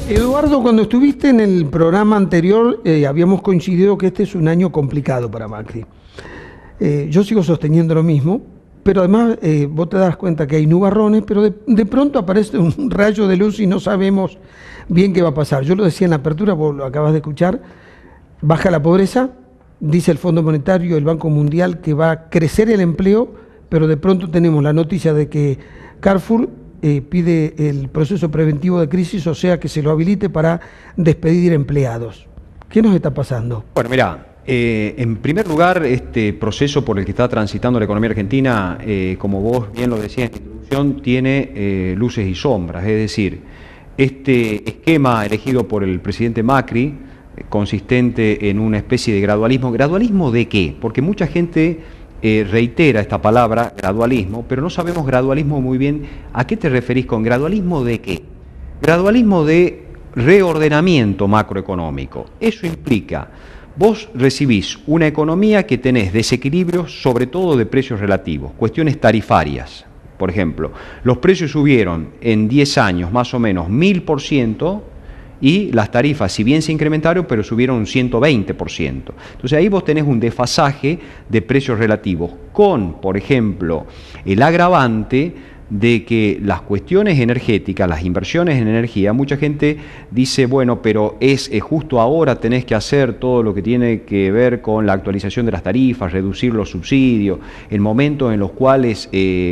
Eduardo, cuando estuviste en el programa anterior, habíamos coincidido que este es un año complicado para Macri. Yo sigo sosteniendo lo mismo, pero además vos te das cuenta que hay nubarrones, pero de pronto aparece un rayo de luz y no sabemos bien qué va a pasar. Yo lo decía en la apertura, vos lo acabas de escuchar, baja la pobreza, dice el Fondo Monetario, el Banco Mundial, que va a crecer el empleo, pero de pronto tenemos la noticia de que Carrefour pide el proceso preventivo de crisis, o sea, que se lo habilite para despedir empleados. ¿Qué nos está pasando? Bueno, mira, en primer lugar, este proceso por el que está transitando la economía argentina, como vos bien lo decías en la introducción, tiene luces y sombras. Es decir, este esquema elegido por el presidente Macri, consistente en una especie de gradualismo. ¿Gradualismo de qué? Porque mucha gente reitera esta palabra, gradualismo, pero no sabemos gradualismo muy bien. ¿A qué te referís con gradualismo de qué? Gradualismo de reordenamiento macroeconómico. Eso implica, vos recibís una economía que tenés desequilibrios, sobre todo de precios relativos, cuestiones tarifarias. Por ejemplo, los precios subieron en 10 años más o menos 1000%, y las tarifas, si bien se incrementaron, pero subieron un 120%. Entonces ahí vos tenés un desfasaje de precios relativos, con, por ejemplo, el agravante de que las cuestiones energéticas, las inversiones en energía, mucha gente dice, bueno, pero es justo ahora tenés que hacer todo lo que tiene que ver con la actualización de las tarifas, reducir los subsidios, en momentos en los cuales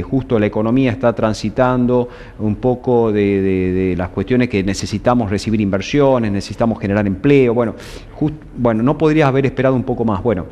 justo la economía está transitando un poco de las cuestiones que necesitamos recibir inversiones, necesitamos generar empleo, bueno, no podrías haber esperado un poco más. Bueno,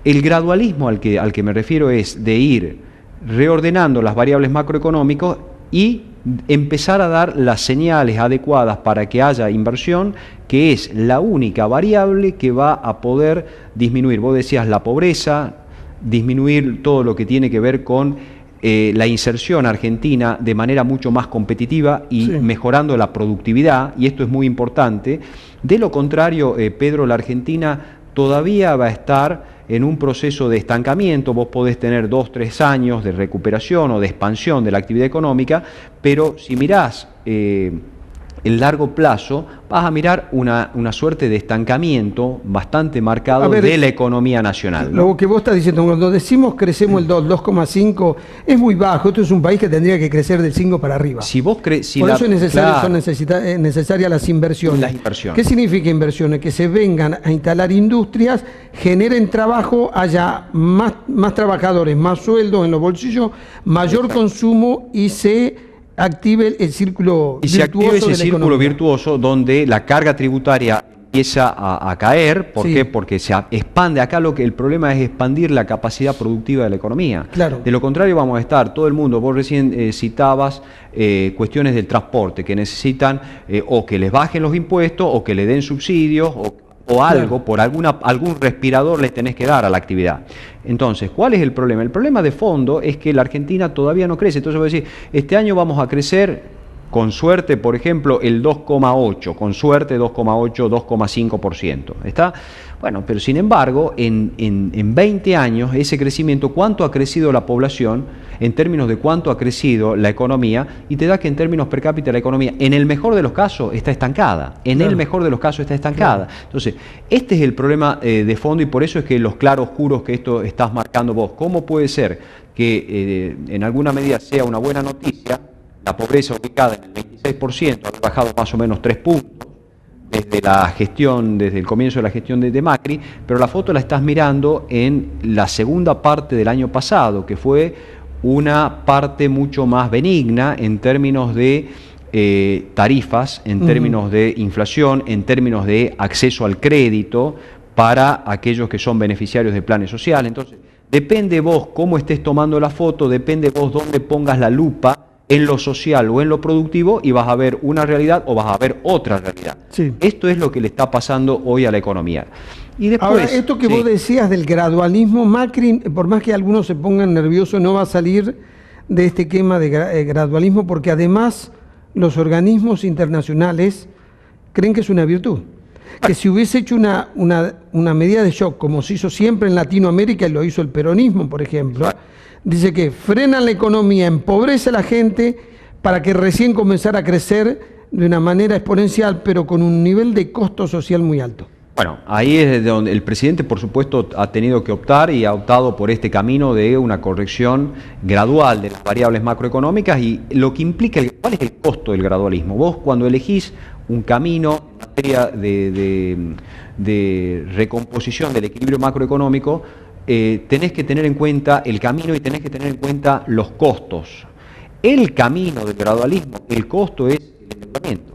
el gradualismo al que me refiero es de ir reordenando las variables macroeconómicas y empezar a dar las señales adecuadas para que haya inversión, que es la única variable que va a poder disminuir, vos decías, la pobreza, disminuir todo lo que tiene que ver con la inserción argentina de manera mucho más competitiva y sí, mejorando la productividad, y esto es muy importante. De lo contrario, Pedro, la Argentina todavía va a estar en un proceso de estancamiento. Vos podés tener 2 o 3 años de recuperación o de expansión de la actividad económica, pero si mirás el largo plazo, vas a mirar una suerte de estancamiento bastante marcado de la economía nacional, ¿no? Lo que vos estás diciendo, cuando decimos crecemos el 2,5, es muy bajo. Esto es un país que tendría que crecer del 5 para arriba. Si vos Por eso es necesarias las inversiones. ¿Qué significa inversiones? Que se vengan a instalar industrias, generen trabajo, haya más trabajadores, más sueldos en los bolsillos, mayor consumo y se active el círculo virtuoso. Y se active ese círculo virtuoso donde la carga tributaria empieza a caer. ¿Por qué? Porque se expande. Acá el problema es expandir la capacidad productiva de la economía. Claro. De lo contrario vamos a estar todo el mundo, vos recién citabas cuestiones del transporte que necesitan o que les bajen los impuestos o que le den subsidios o algo, por algún respirador les tenés que dar a la actividad. Entonces, ¿cuál es el problema? El problema de fondo es que la Argentina todavía no crece. Entonces voy a decir, este año vamos a crecer, con suerte, por ejemplo, el 2,8%, con suerte 2,8%, 2,5%. ¿Está? Bueno, pero sin embargo, en 20 años, ese crecimiento, ¿cuánto ha crecido la población en términos de cuánto ha crecido la economía? Y te da que en términos per cápita la economía, en el mejor de los casos, está estancada. En el mejor de los casos está estancada. Claro. Entonces, este es el problema de fondo, y por eso es que los claroscuros que esto estás marcando vos. ¿Cómo puede ser que en alguna medida sea una buena noticia la pobreza ubicada en el 26%, ha bajado más o menos 3 puntos desde el comienzo de la gestión de Macri, pero la foto la estás mirando en la segunda parte del año pasado, que fue una parte mucho más benigna en términos de tarifas, en términos de inflación, en términos de acceso al crédito para aquellos que son beneficiarios de planes sociales. Entonces, depende vos cómo estés tomando la foto, depende vos dónde pongas la lupa, en lo social o en lo productivo, y vas a ver una realidad o vas a ver otra realidad. Sí. Esto es lo que le está pasando hoy a la economía. Y después, ahora, esto que vos decías del gradualismo, Macri, por más que algunos se pongan nerviosos, no va a salir de este esquema de gradualismo, porque además los organismos internacionales creen que es una virtud. Que si hubiese hecho una medida de shock, como se hizo siempre en Latinoamérica, y lo hizo el peronismo, por ejemplo, dice que frenan la economía, empobrece a la gente para que recién comenzara a crecer de una manera exponencial, pero con un nivel de costo social muy alto. Bueno, ahí es donde el presidente, por supuesto, ha tenido que optar y ha optado por este camino de una corrección gradual de las variables macroeconómicas y lo que implica, ¿cuál es el costo del gradualismo? Vos cuando elegís un camino en materia de recomposición del equilibrio macroeconómico, tenés que tener en cuenta el camino y tenés que tener en cuenta los costos. El camino del gradualismo, el costo es el endeudamiento.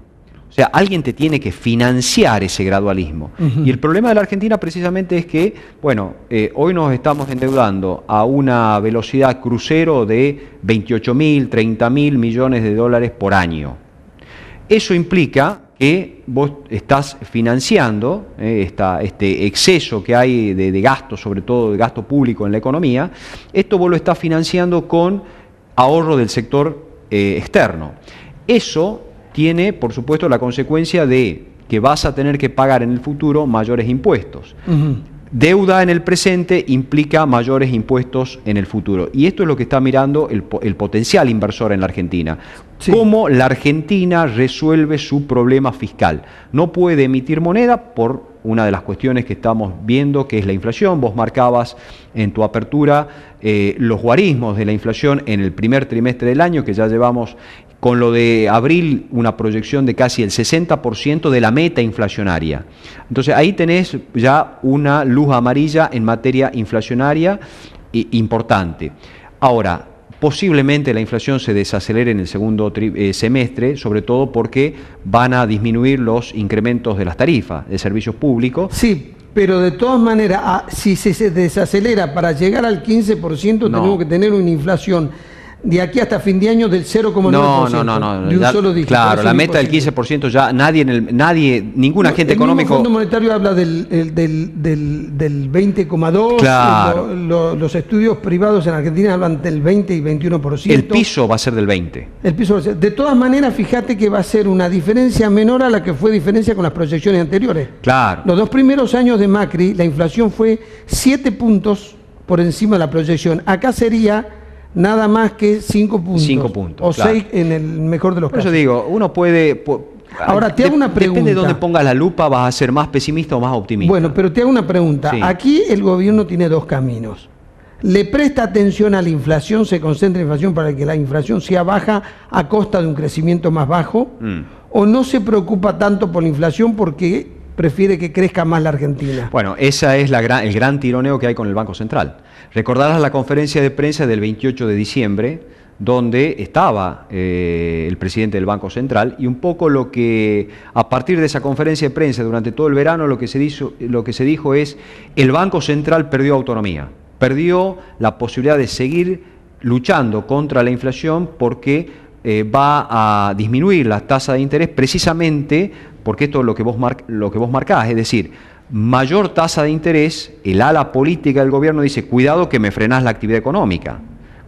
O sea, alguien te tiene que financiar ese gradualismo. Y el problema de la Argentina precisamente es que, bueno, hoy nos estamos endeudando a una velocidad crucero de 28.000, 30.000 millones de dólares por año. Eso implica que vos estás financiando este exceso que hay de gasto, sobre todo de gasto público en la economía, esto vos lo estás financiando con ahorro del sector externo. Eso tiene, por supuesto, la consecuencia de que vas a tener que pagar en el futuro mayores impuestos. Deuda en el presente implica mayores impuestos en el futuro. Y esto es lo que está mirando el potencial inversor en la Argentina. Sí. Cómo la Argentina resuelve su problema fiscal. No puede emitir moneda por una de las cuestiones que estamos viendo, que es la inflación. Vos marcabas en tu apertura los guarismos de la inflación en el primer trimestre del año, que ya llevamos con lo de abril una proyección de casi el 60% de la meta inflacionaria. Entonces ahí tenés ya una luz amarilla en materia inflacionaria importante. Ahora, posiblemente la inflación se desacelere en el segundo semestre, sobre todo porque van a disminuir los incrementos de las tarifas de servicios públicos. Sí, pero de todas maneras, si se desacelera para llegar al 15%, tenemos que tener una inflación de aquí hasta fin de año del 0,9%. No. De un solo dígito. Claro, la meta del 15% ya ningún agente económico. El Fondo Monetario habla del 20,2%. Claro. Los estudios privados en Argentina hablan del 20 y 21%. El piso va a ser del 20%. El piso va a ser. De todas maneras, fíjate que va a ser una diferencia menor a la que fue diferencia con las proyecciones anteriores. Claro. Los 2 primeros años de Macri, la inflación fue 7 puntos por encima de la proyección. Acá sería nada más que 5 puntos. 5 puntos. O 6 en el mejor de los casos. Por eso digo, uno puede. Ahora te hago una pregunta. Depende de dónde pongas la lupa, vas a ser más pesimista o más optimista. Bueno, pero te hago una pregunta. Sí. Aquí el gobierno tiene dos caminos. ¿Le presta atención a la inflación, se concentra en la inflación para que la inflación sea baja a costa de un crecimiento más bajo? ¿O no se preocupa tanto por la inflación porque prefiere que crezca más la Argentina? Bueno, esa es el gran tironeo que hay con el Banco Central. Recordarás la conferencia de prensa del 28 de diciembre, donde estaba el presidente del Banco Central, y un poco lo que, a partir de esa conferencia de prensa durante todo el verano, lo que se dijo es: el Banco Central perdió autonomía, perdió la posibilidad de seguir luchando contra la inflación porque va a disminuir la tasa de interés precisamente porque esto es lo que vos marcás, es decir, mayor tasa de interés, el ala política del gobierno dice: cuidado que me frenás la actividad económica.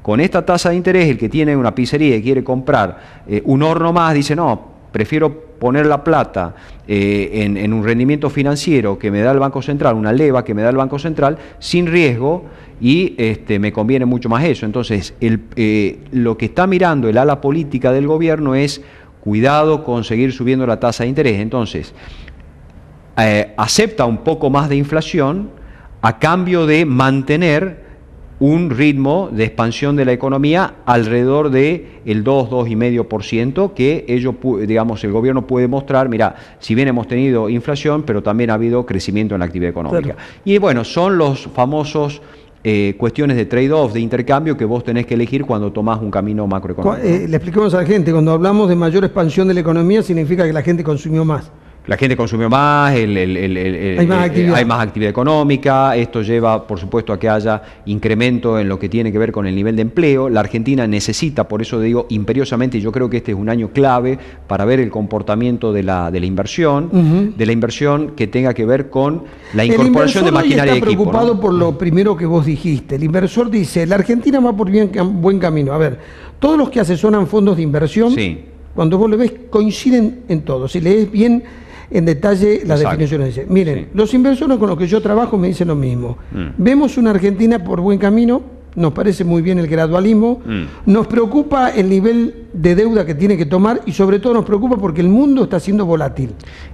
Con esta tasa de interés, el que tiene una pizzería y quiere comprar un horno más, dice: no, prefiero poner la plata en un rendimiento financiero que me da el Banco Central, una leva que me da el Banco Central, sin riesgo, y me conviene mucho más eso. Entonces, lo que está mirando el ala política del gobierno es: cuidado con seguir subiendo la tasa de interés. Entonces, acepta un poco más de inflación a cambio de mantener un ritmo de expansión de la economía alrededor del 2,5% que el gobierno puede mostrar: mira, si bien hemos tenido inflación, pero también ha habido crecimiento en la actividad económica. Claro. Y bueno, son los famosos cuestiones de trade-off, de intercambio, que vos tenés que elegir cuando tomás un camino macroeconómico. Le explicamos a la gente, cuando hablamos de mayor expansión de la economía, significa que la gente consumió más. La gente consumió más, hay más actividad económica, esto lleva, por supuesto, a que haya incremento en lo que tiene que ver con el nivel de empleo. La Argentina necesita, por eso digo imperiosamente, y yo creo que este es un año clave para ver el comportamiento de la inversión, de la inversión que tenga que ver con la incorporación de maquinaria y equipo. El inversor está preocupado por lo primero que vos dijiste. El inversor dice: la Argentina va por buen camino. A ver, todos los que asesoran fondos de inversión, sí, cuando vos lo ves, coinciden en todo. Si lees bien en detalle las definiciones. Dice: miren, sí, los inversores con los que yo trabajo me dicen lo mismo. Vemos una Argentina por buen camino, nos parece muy bien el gradualismo, nos preocupa el nivel de deuda que tiene que tomar y sobre todo nos preocupa porque el mundo está siendo volátil.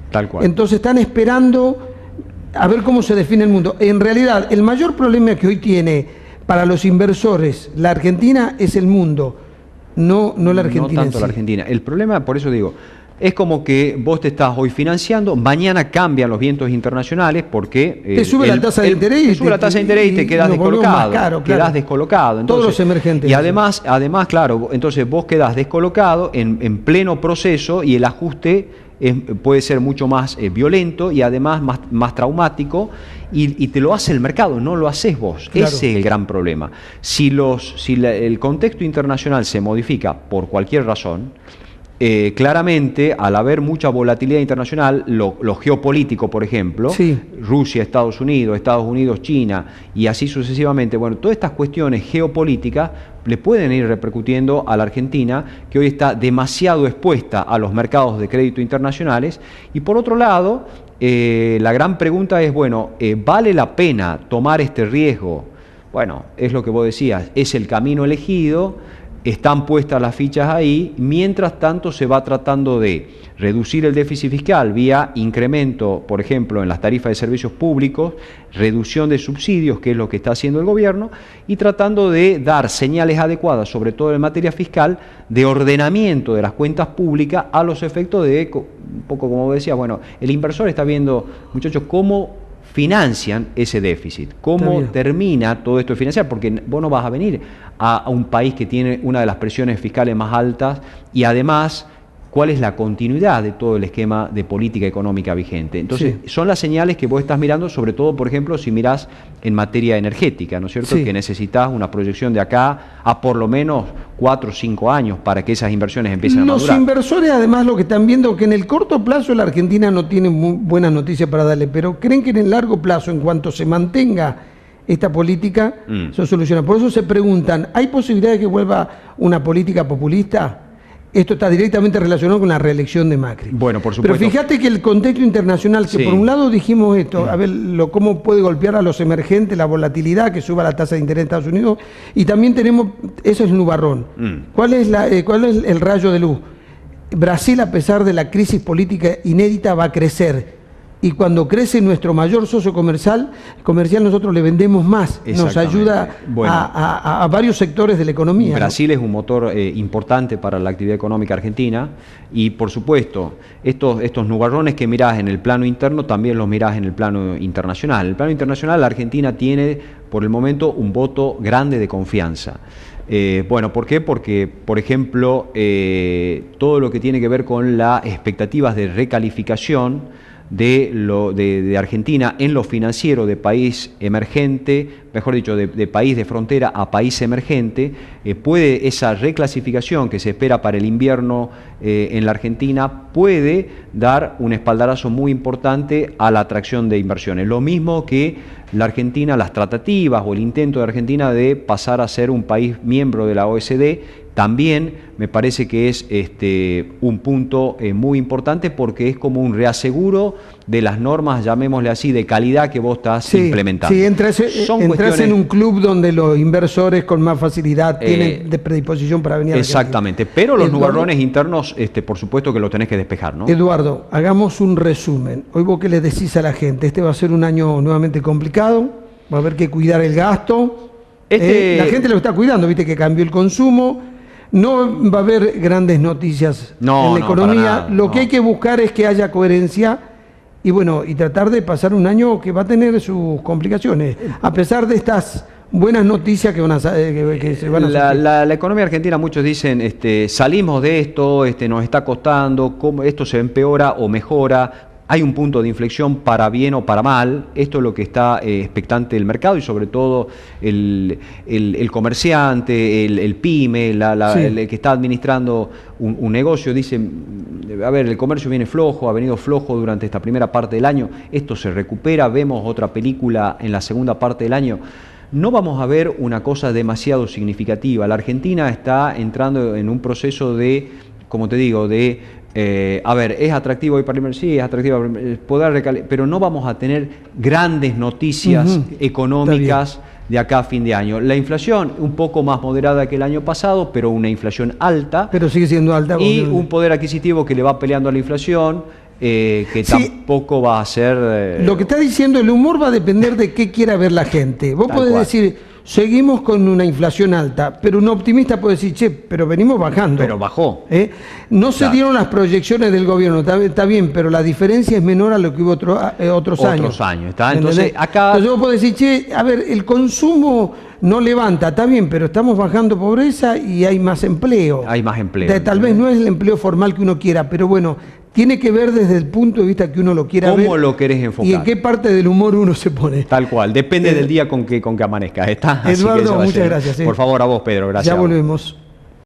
Tal cual. Entonces están esperando a ver cómo se define el mundo. En realidad, el mayor problema que hoy tiene para los inversores la Argentina es el mundo, no la Argentina. No tanto la Argentina. El problema, por eso digo, es como que vos te estás hoy financiando, mañana cambian los vientos internacionales porque... te sube la tasa de interés. Te sube la tasa de interés y te quedás descolocado. Caro, quedás descolocado. Entonces, todos los emergentes. Y además, claro, entonces vos quedás descolocado en pleno proceso y el ajuste puede ser mucho más violento y además más traumático y te lo hace el mercado, no lo haces vos. Claro. Ese es el gran problema. Si el contexto internacional se modifica por cualquier razón, claramente, al haber mucha volatilidad internacional, lo geopolítico, por ejemplo, sí. Rusia, Estados Unidos, China, y así sucesivamente, bueno, todas estas cuestiones geopolíticas le pueden ir repercutiendo a la Argentina, que hoy está demasiado expuesta a los mercados de crédito internacionales, y por otro lado, la gran pregunta es, bueno, ¿vale la pena tomar este riesgo? Bueno, es lo que vos decías, es el camino elegido. Están puestas las fichas ahí, mientras tanto se va tratando de reducir el déficit fiscal vía incremento, por ejemplo, en las tarifas de servicios públicos, reducción de subsidios, que es lo que está haciendo el gobierno, y tratando de dar señales adecuadas, sobre todo en materia fiscal, de ordenamiento de las cuentas públicas a los efectos de, un poco como decía, bueno, el inversor está viendo, muchachos, cómo financian ese déficit, cómo termina todo esto de financiar, porque vos no vas a venir a un país que tiene una de las presiones fiscales más altas y además cuál es la continuidad de todo el esquema de política económica vigente. Entonces, son las señales que vos estás mirando, sobre todo, por ejemplo, si mirás en materia energética, ¿no es cierto? Que necesitas una proyección de acá a por lo menos 4 o 5 años para que esas inversiones empiecen a madurar. Los inversores, además, lo que están viendo que en el corto plazo la Argentina no tiene muy buenas noticias para darle, pero creen que en el largo plazo, en cuanto se mantenga esta política, se soluciona. Por eso se preguntan, ¿hay posibilidad de que vuelva una política populista? Esto está directamente relacionado con la reelección de Macri. Bueno, por supuesto. Pero fíjate que el contexto internacional, que por un lado dijimos esto, a ver cómo puede golpear a los emergentes, la volatilidad, que suba la tasa de interés de Estados Unidos, y también tenemos, eso es el nubarrón. ¿Cuál es el rayo de luz? Brasil, a pesar de la crisis política inédita, va a crecer. Y cuando crece nuestro mayor socio comercial nosotros le vendemos más, nos ayuda a varios sectores de la economía. Brasil es un motor importante para la actividad económica argentina y, por supuesto, estos nubarrones que mirás en el plano interno también los mirás en el plano internacional. En el plano internacional la Argentina tiene, por el momento, un voto grande de confianza. Bueno, ¿por qué? Porque, por ejemplo, todo lo que tiene que ver con las expectativas de recalificación de Argentina en lo financiero de país emergente, mejor dicho, de país de frontera a país emergente, puede esa reclasificación que se espera para el invierno en la Argentina, puede dar un espaldarazo muy importante a la atracción de inversiones. Lo mismo que la Argentina, las tratativas o el intento de Argentina de pasar a ser un país miembro de la OECD, también me parece que es un punto muy importante porque es como un reaseguro de las normas, llamémosle así, de calidad que vos estás implementando. Sí, entras en un club donde los inversores con más facilidad tienen de predisposición para venir a exactamente, pero los nubarrones internos, por supuesto que lo tenés que despejar, ¿no? Eduardo, hagamos un resumen. Hoy vos qué le decís a la gente, va a ser un año nuevamente complicado, va a haber que cuidar el gasto, la gente lo está cuidando, viste que cambió el consumo. No va a haber grandes noticias en la economía. Lo que hay que buscar es que haya coherencia y tratar de pasar un año que va a tener sus complicaciones, a pesar de estas buenas noticias que se van a surgir. La economía argentina, muchos dicen, salimos de esto, nos está costando, cómo esto se empeora o mejora. Hay un punto de inflexión para bien o para mal. Esto es lo que está expectante el mercado y sobre todo el comerciante, el pyme, el que está administrando un negocio. Dice, a ver, el comercio viene flojo, ha venido flojo durante esta primera parte del año. Esto se recupera, vemos otra película en la segunda parte del año. No vamos a ver una cosa demasiado significativa. La Argentina está entrando en un proceso de, como te digo, a ver, ¿es atractivo hoy para el inversor? Sí, es atractivo, pero no vamos a tener grandes noticias económicas de acá a fin de año. La inflación un poco más moderada que el año pasado, pero una inflación alta. Pero sigue siendo alta. Y un poder adquisitivo que le va peleando a la inflación, que Sí, tampoco va a ser... lo que está diciendo, el humor va a depender de qué quiera ver la gente. Vos Tal podés cual. decir, seguimos con una inflación alta, pero un optimista puede decir, che, pero venimos bajando. Pero bajó. No se Claro. dieron las proyecciones del gobierno, está bien, pero la diferencia es menor a lo que hubo otros años. ¿Está? ¿Me Entonces, entendés? acá... Entonces vos podés decir, che, a ver, el consumo no levanta, está bien, pero estamos bajando pobreza y hay más empleo. Hay más empleo. Tal vez no es el empleo formal que uno quiera, pero bueno, tiene que ver desde el punto de vista que uno lo quiera ver. ¿Cómo lo querés enfocar? Y en qué parte del humor uno se pone. Tal cual, depende del día con que amanezca. ¿Está? Así que Eduardo, eso va a muchas ser. gracias. Por favor, a vos, Pedro, gracias. Ya volvemos.